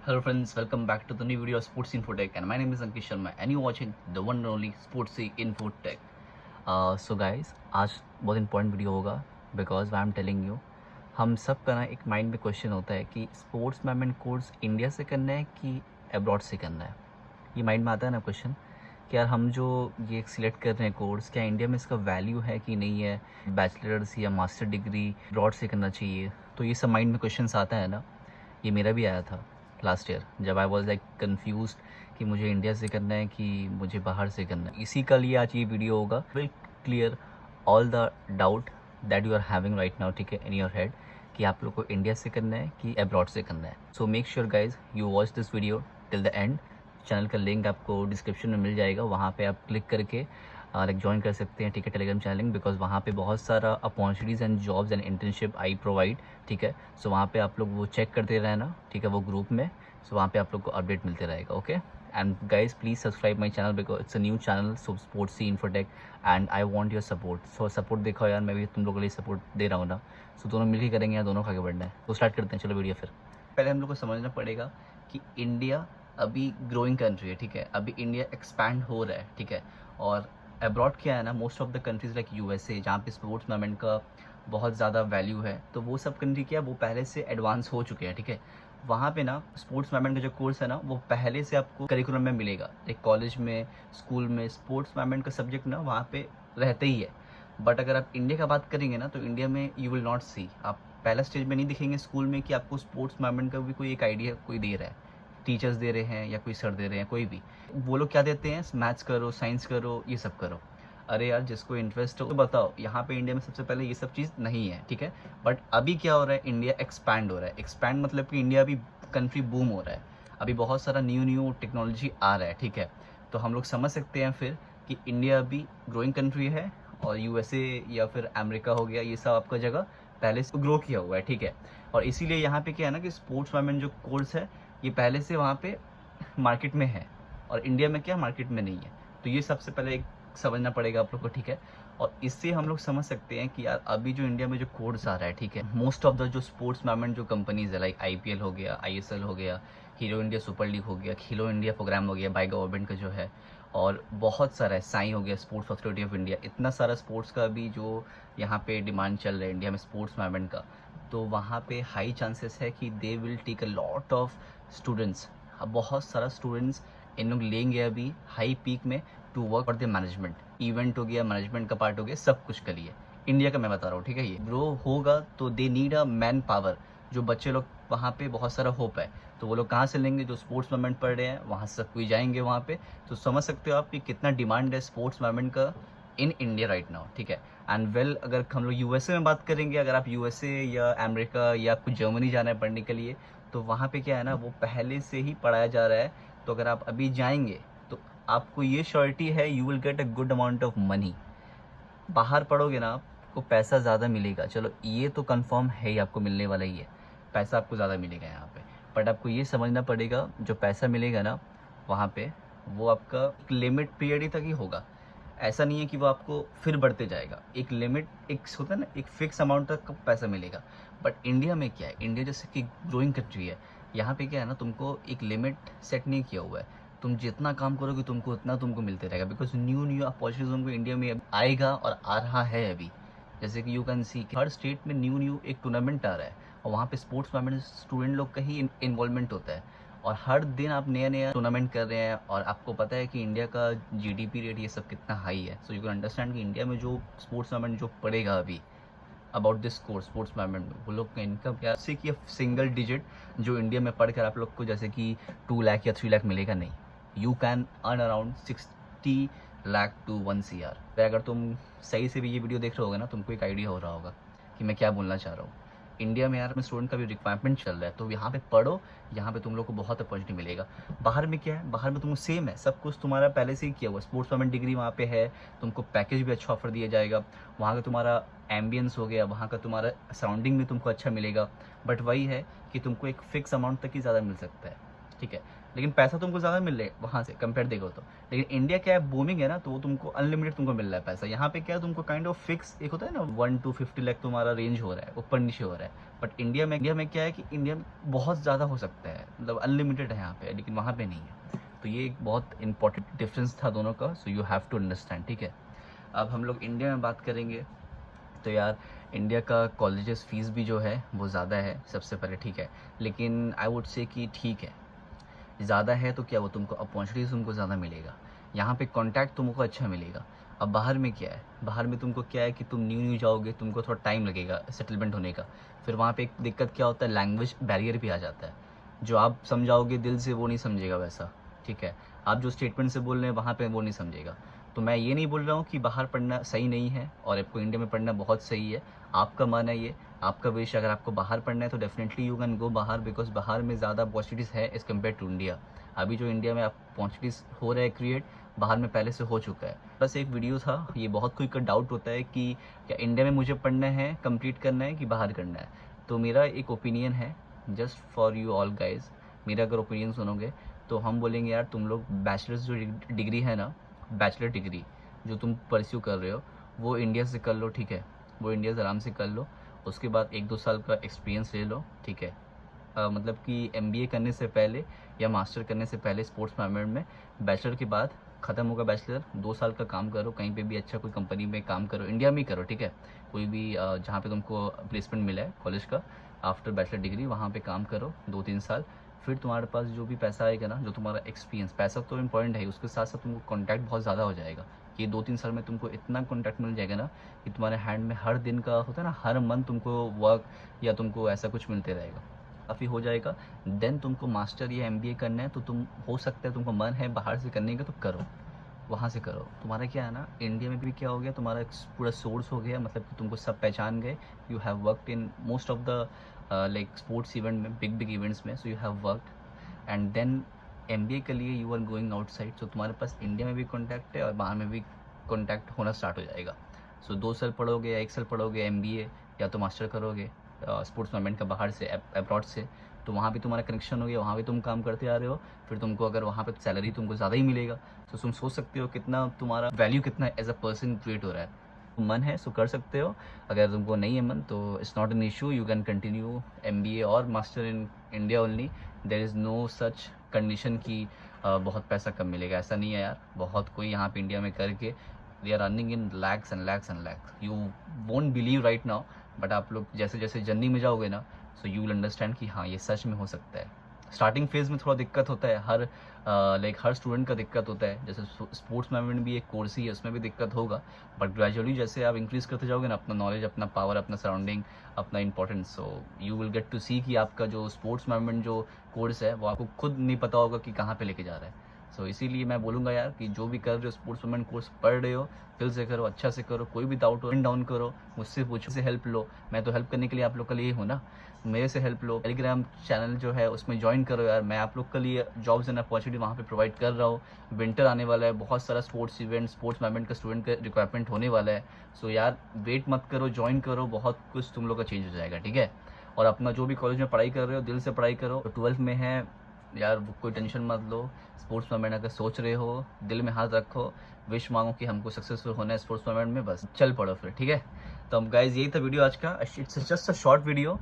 Hello friends, welcome back to the new video of Sports Infotech and my name is Ankit Sharma and you watching the one and only Sports Infotech. So guys, आज बहुत important video होगा because I am telling you हम सब का ना एक mind में question होता है कि स्पोर्ट्स मैनेजमेंट कोर्स इंडिया से करना है कि अब्रॉड से करना है। ये माइंड में आता है ना क्वेश्चन कि यार हम जो ये सिलेक्ट कर रहे हैं कोर्स, क्या इंडिया में इसका वैल्यू है कि नहीं है, बैचलर्स या मास्टर डिग्री अब्रॉड से करना चाहिए। तो ये सब माइंड में क्वेश्चन आता है ना, ये मेरा भी आया था लास्ट ईयर जब आई वॉज लाइक कन्फ्यूज कि मुझे इंडिया से करना है कि मुझे बाहर से करना है। इसी का लिए आज ये वीडियो होगा, will clear all the doubt that you are having right now, ठीक है, इन योर हेड कि आप लोग को इंडिया से करना है कि अब्रॉड से करना है। So make sure guys you watch this video till the end. Channel का लिंक आपको डिस्क्रिप्शन में मिल जाएगा, वहाँ पे आप क्लिक करके लाइक ज्वाइन कर सकते हैं, ठीक है, टेलीग्राम चैनल लिंक, बिकॉज वहाँ पे बहुत सारा opportunities and jobs and internship I provide, ठीक है। सो वहाँ पे आप लोग वो चेक करते रहना, ठीक है, वो ग्रुप में। सो वहाँ पे आप लोग को अपडेट मिलते रहेगा, okay. And guys please subscribe my channel because it's a new channel, so sports infotech, and I want your support. So support देखो यार, मैं भी तुम लोगों के लिए सपोर्ट दे रहा हूँ ना। सो दोनों मिलकर करेंगे यार, दोनों खा के बढ़ना है। तो स्टार्ट करते हैं, चलो वीडियो। फिर पहले हम लोग को समझना पड़ेगा कि इंडिया अभी ग्रोइंग कंट्री है, ठीक है, अभी इंडिया एक्सपैंड हो रहा है, ठीक है। और अब्रॉड क्या है ना, most of the countries like USA, जहाँ पे स्पोर्ट्स मैनेजमेंट का बहुत ज़्यादा वैल्यू है, तो वो सब कंट्री क्या, वो पहले से एडवांस हो चुके हैं, ठीक है। वहाँ पे ना स्पोर्ट्स मैनेजमेंट का जो कोर्स है ना, वो पहले से आपको करिकुलम में मिलेगा, एक कॉलेज में, स्कूल में स्पोर्ट्स मैनेजमेंट का सब्जेक्ट ना वहाँ पे रहते ही है। बट अगर आप इंडिया का बात करेंगे ना, तो इंडिया में यू विल नॉट सी, आप पहला स्टेज में नहीं दिखेंगे स्कूल में कि आपको स्पोर्ट्स मैनेजमेंट का भी कोई एक आइडिया कोई दे रहा है, टीचर्स दे रहे हैं या कोई सर दे रहे हैं, कोई भी। वो लोग क्या देते हैं, मैथ्स करो, साइंस करो, ये सब करो। अरे यार जिसको इंटरेस्ट हो तो बताओ, यहाँ पे इंडिया में सबसे पहले ये सब चीज़ नहीं है, ठीक है। बट अभी क्या हो रहा है, इंडिया एक्सपैंड हो रहा है। एक्सपैंड मतलब कि इंडिया अभी कंट्री बूम हो रहा है, अभी बहुत सारा न्यू टेक्नोलॉजी आ रहा है, ठीक है। तो हम लोग समझ सकते हैं फिर कि इंडिया अभी ग्रोइंग कंट्री है और यूएसए या फिर अमेरिका हो गया, ये सब आपका जगह पहले से ग्रो किया हुआ है, ठीक है। और इसीलिए यहाँ पे क्या है ना कि स्पोर्ट्स मैनेजमेंट जो कोर्स है ये पहले से वहाँ पे मार्केट में है और इंडिया में क्या मार्केट में नहीं है। तो ये सबसे पहले एक समझना पड़ेगा आप लोग को, ठीक है। और इससे हम लोग समझ सकते हैं कि यार अभी जो इंडिया में जो कोर्स आ रहा है, ठीक है, मोस्ट ऑफ द जो स्पोर्ट्स मैनेजमेंट जो कंपनीज है लाइक आईपीएल हो गया, आईएसएल हो गया, हीरो इंडिया सुपर लीग हो गया, खेलो इंडिया प्रोग्राम हो गया बाय गवर्नमेंट का जो है, और बहुत सारा है, साई हो गया, स्पोर्ट्स अथॉरिटी ऑफ इंडिया, इतना सारा स्पोर्ट्स का अभी जो यहाँ पे डिमांड चल रहा है इंडिया में स्पोर्ट्स मैनेजमेंट का। तो वहाँ पे हाई चांसेस है कि they will take a lot of students, बहुत सारा स्टूडेंट्स इन लोग लेंगे अभी हाई पीक में to work for the management. Event हो गया, मैनेजमेंट का पार्ट हो गया, सब कुछ के लिए इंडिया का मैं बता रहा हूँ, ठीक है। ये ग्रो होगा तो they need a man power. जो बच्चे लोग वहाँ पे बहुत सारा होप है, तो वो लोग कहाँ से लेंगे, जो स्पोर्ट्स मैनेजमेंट पढ़ रहे हैं वहाँ से सब कोई जाएंगे वहाँ पे। तो समझ सकते हो आप कि कितना डिमांड है स्पोर्ट्स मैनेजमेंट का इन इंडिया राइट नाउ, ठीक है। एंड वेल अगर हम लोग यूएसए में बात करेंगे, अगर आप यूएसए या अमेरिका या आपको जर्मनी जाना है पढ़ने के लिए, तो वहाँ पे क्या है ना, वो पहले से ही पढ़ाया जा रहा है। तो अगर आप अभी जाएंगे तो आपको ये श्योरिटी है you will get a good amount of money. बाहर पढ़ोगे ना आपको पैसा ज़्यादा मिलेगा, चलो ये तो कंफर्म है ही, आपको मिलने वाला ही है, पैसा आपको ज़्यादा मिलेगा यहाँ पे। बट आपको ये समझना पड़ेगा जो पैसा मिलेगा ना वहाँ पे, वो आपका एक लिमिट पीरियड ही तक ही होगा। ऐसा नहीं है कि वो आपको फिर बढ़ते जाएगा, एक लिमिट, एक होता है ना, एक फिक्स अमाउंट तक पैसा मिलेगा। बट इंडिया में क्या है, इंडिया जैसे कि ग्रोइंग कंट्री है, यहाँ पे क्या है ना, तुमको एक लिमिट सेट नहीं किया हुआ है। तुम जितना काम करोगे तुमको उतना तुमको मिलते रहेगा, बिकॉज न्यू अपॉर्चुनिटीज तुमको इंडिया में आएगा और आ रहा है अभी। जैसे कि you can see her state में न्यू एक टूर्नामेंट आ रहा है और वहाँ पे स्पोर्ट्स मैनेजमेंट स्टूडेंट लोग का ही इन्वॉल्वमेंट होता है। और हर दिन आप नया नया टूर्नामेंट कर रहे हैं और आपको पता है कि इंडिया का जीडीपी रेट ये सब कितना हाई है। सो यू कैन अंडरस्टैंड कि इंडिया में जो स्पोर्ट्स मैनेजमेंट जो पड़ेगा अभी about this course sports management में, वो लोग का इनकम क्या से कि सिंगल डिजिट जो इंडिया में पढ़कर आप लोग को जैसे कि 2 लाख या 3 लाख मिलेगा नहीं। You can earn around 60 lakh to 1 CR। अगर तुम सही से भी ये वीडियो देख रहे होगे ना, तुमको एक आइडिया हो रहा होगा कि मैं क्या बोलना चाह रहा हूँ। इंडिया में यार में स्टूडेंट का भी रिक्वायरमेंट चल रहा है, तो यहाँ पे पढ़ो, यहाँ पे तुम लोग को बहुत अपॉर्चुनिटी मिलेगा। बाहर में क्या है, बाहर में तुमको सेम है, सब कुछ तुम्हारा पहले से ही किया हुआ, स्पोर्ट्स मैनेजमेंट डिग्री वहाँ पे है, तुमको पैकेज भी अच्छा ऑफर दिया जाएगा, वहाँ का तुम्हारा एम्बियंस हो गया, वहाँ का तुम्हारा सराउंडिंग भी तुमको अच्छा मिलेगा। बट वही है कि तुमको एक फिक्स अमाउंट तक ही ज़्यादा मिल सकता है। ठीक है, लेकिन पैसा तुमको ज़्यादा मिल रहा है वहाँ से कंपेयर देखो तो। लेकिन इंडिया क्या है, बूमिंग है ना, तो वो तुमको अनलिमिटेड तुमको मिल रहा है पैसा। यहाँ पे क्या है, तुमको काइंड ऑफ फिक्स एक होता है ना 1 to 50 लाख तुम्हारा रेंज हो रहा है, ऊपर नीचे हो रहा है। बट इंडिया में क्या है कि इंडिया में बहुत ज़्यादा हो सकता है, मतलब अनलिमिटेड है यहाँ पे, लेकिन वहाँ पे नहीं है। तो ये एक बहुत इंपॉर्टेंट डिफरेंस था दोनों का, so you have to understand, ठीक है। अब हम लोग इंडिया में बात करेंगे तो यार इंडिया का कॉलेजेस फीस भी जो है वो ज़्यादा है सबसे पहले, ठीक है। लेकिन आई वुड से कि ठीक है, ज़्यादा है तो क्या, वो तुमको अपॉर्चुनिटीज़ तुमको ज़्यादा मिलेगा, यहाँ पे कॉन्टैक्ट तुमको अच्छा मिलेगा। अब बाहर में क्या है, बाहर में तुमको क्या है कि तुम न्यू जाओगे, तुमको थोड़ा टाइम लगेगा सेटलमेंट होने का। फिर वहाँ पे एक दिक्कत क्या होता है, लैंग्वेज बैरियर भी आ जाता है। जो आप समझाओगे दिल से वो नहीं समझेगा वैसा, ठीक है। आप जो स्टेटमेंट से बोल रहे हैं वहाँ पे वो नहीं समझेगा। तो मैं ये नहीं बोल रहा हूँ कि बाहर पढ़ना सही नहीं है और आपको इंडिया में पढ़ना बहुत सही है, आपका मन है, ये आपका विश। अगर आपको बाहर पढ़ना है तो डेफिनेटली यू कैन गो बाहर, बिकॉज बाहर में ज़्यादा अपॉर्चुनिटीज़ है एज़ कम्पेयर टू इंडिया। अभी जो इंडिया में अपॉर्चुनिटीज़ हो रहा है क्रिएट, बाहर में पहले से हो चुका है। बस एक वीडियो था, ये बहुत कोई का डाउट होता है कि क्या इंडिया में मुझे पढ़ना है, कंप्लीट करना है कि बाहर करना है। तो मेरा एक ओपिनियन है, just for you all guys, मेरा अगर ओपिनियन सुनोगे तो हम बोलेंगे यार तुम लोग बैचलर्स जो डिग्री है ना, बैचलर डिग्री जो तुम परस्यू कर रहे हो वो इंडिया से कर लो, ठीक है। वो इंडिया से आराम से कर लो, उसके बाद 1-2 साल का एक्सपीरियंस ले लो, ठीक है। मतलब कि MBA करने से पहले या मास्टर करने से पहले स्पोर्ट्स मैनेजमेंट में, बैचलर के बाद ख़त्म होगा बैचलर, 2 साल का काम करो कहीं पे भी, अच्छा कोई कंपनी में काम करो, इंडिया में ही करो, ठीक है। कोई भी जहाँ पे तुमको प्लेसमेंट मिला है कॉलेज का, आफ्टर बैचलर डिग्री वहाँ पे काम करो 2-3 साल। फिर तुम्हारे पास जो भी पैसा आएगा ना, जो तुम्हारा एक्सपीरियंस, पैसा तो इम्पॉर्टेंट है, उसके साथ साथ तुमको कॉन्टैक्ट बहुत ज़्यादा हो जाएगा। ये 2-3 साल में तुमको इतना कॉन्टैक्ट मिल जाएगा ना कि तुम्हारे हैंड में हर दिन का होता है ना, हर मंथ तुमको वर्क या तुमको ऐसा कुछ मिलते रहेगा, काफ़ी हो जाएगा। देन तुमको मास्टर या MBA करना है तो तुम, हो सकता है तुमको मन है बाहर से करने का तो करो, वहाँ से करो। तुम्हारा क्या है ना, इंडिया में भी क्या हो गया, तुम्हारा पूरा सोर्स हो गया, मतलब कि तुमको सब पहचान गए। You have worked in most of the like sports event में, बिग इवेंट्स में, so you have worked. And then MBA के लिए you are going outside, so तुम्हारे पास इंडिया में भी कॉन्टैक्ट है और बाहर में भी कॉन्टैक्ट होना स्टार्ट हो जाएगा। सो 2 साल पढ़ोगे या 1 साल पढ़ोगे MBA, या तो मास्टर करोगे स्पोर्ट्स मैनेजमेंट का बाहर से, अब्रॉड से, तो वहाँ भी तुम्हारा कनेक्शन हो गया, वहाँ भी तुम काम करते आ रहे हो। फिर तुमको अगर वहाँ पे सैलरी तुमको ज़्यादा ही मिलेगा, तो तुम सोच सकते हो कितना तुम्हारा वैल्यू कितना एज अ पर्सन क्रिएट हो रहा है। मन है सो कर सकते हो, अगर तुमको नहीं है मन तो it's not an issue, you can continue MBA और master in India only. There is no such condition कि बहुत पैसा कम मिलेगा, ऐसा नहीं है यार। बहुत कोई यहाँ पे इंडिया में करके they are earning in lakhs and lakhs and lakhs, you won't believe right now. But आप लोग जैसे जैसे जर्नी में जाओगे ना, सो यू विल अंडरस्टैंड कि हाँ ये सच में हो सकता है। स्टार्टिंग फेज़ में थोड़ा दिक्कत होता है, हर हर स्टूडेंट का दिक्कत होता है। जैसे स्पोर्ट्स मैनेजमेंट भी एक कोर्स ही है, उसमें भी दिक्कत होगा। बट ग्रेजुअली जैसे आप इंक्रीज़ करते जाओगे ना अपना नॉलेज, अपना पावर, अपना सराउंडिंग, अपना importance, so you will get to see कि आपका जो स्पोर्ट्स मैनेजमेंट जो कोर्स है वो आपको खुद नहीं पता होगा कि कहाँ पे लेके जा रहा है। सो इसीलिए मैं बोलूँगा यार कि जो भी कर रहे हो, स्पोर्ट्स मैनेजमेंट कोर्स पढ़ रहे हो, दिल से करो, अच्छा से करो। कोई भी डाउट हो डाउन करो, मुझसे पूछो, से हेल्प लो। मैं तो हेल्प करने के लिए आप लोग के लिए हूँ ना, मेरे से हेल्प लो। टेलीग्राम चैनल जो है उसमें ज्वाइन करो यार, मैं आप लोग के लिए जॉब्स एंड अपॉर्चुनिटी वहाँ पे प्रोवाइड कर रहा हूँ। विंटर आने वाला है, बहुत सारा स्पोर्ट्स इवेंट, स्पोर्ट्स मैनेजमेंट का स्टूडेंट का रिक्वायरमेंट होने वाला है। सो यार वेट मत करो, ज्वाइन करो, बहुत कुछ तुम लोग का चेंज हो जाएगा, ठीक है। और अपना जो भी कॉलेज में पढ़ाई कर रहे हो दिल से पढ़ाई करो। 12th में है यार, कोई टेंशन मत लो। स्पोर्ट्स मैनेजमेंट अगर सोच रहे हो, दिल में हाथ रखो, विश मांगो कि हमको सक्सेसफुल होना है स्पोर्ट्स मैनेजमेंट में, बस चल पड़ो फिर, ठीक है। तो हम गाइज यही था वीडियो आज का, it's just a short video,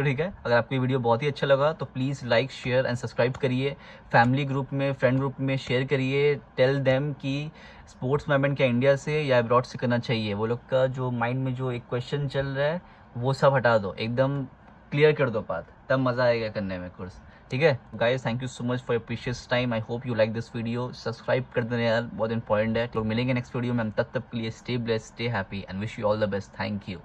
ठीक है। अगर आपको ये वीडियो बहुत ही अच्छा लगा तो please like, share and subscribe करिए। फैमिली ग्रुप में, फ्रेंड ग्रुप में शेयर करिए। टेल देम कि स्पोर्ट्स मैनेजमेंट क्या इंडिया से या अब्रॉड से करना चाहिए। वो लोग का जो माइंड में जो एक क्वेश्चन चल रहा है वो सब हटा दो, एकदम क्लियर कर दो बात, तब मज़ा आएगा करने में कोर्स, ठीक है। Guys thank you so much for your precious time. I hope you like this video. Subscribe कर देना यार, बहुत इंपॉर्टेंट है। तो मिलेंगे नेक्स्ट वीडियो में, हम तब तक के लिए stay blessed, stay happy and wish you all the best. Thank you.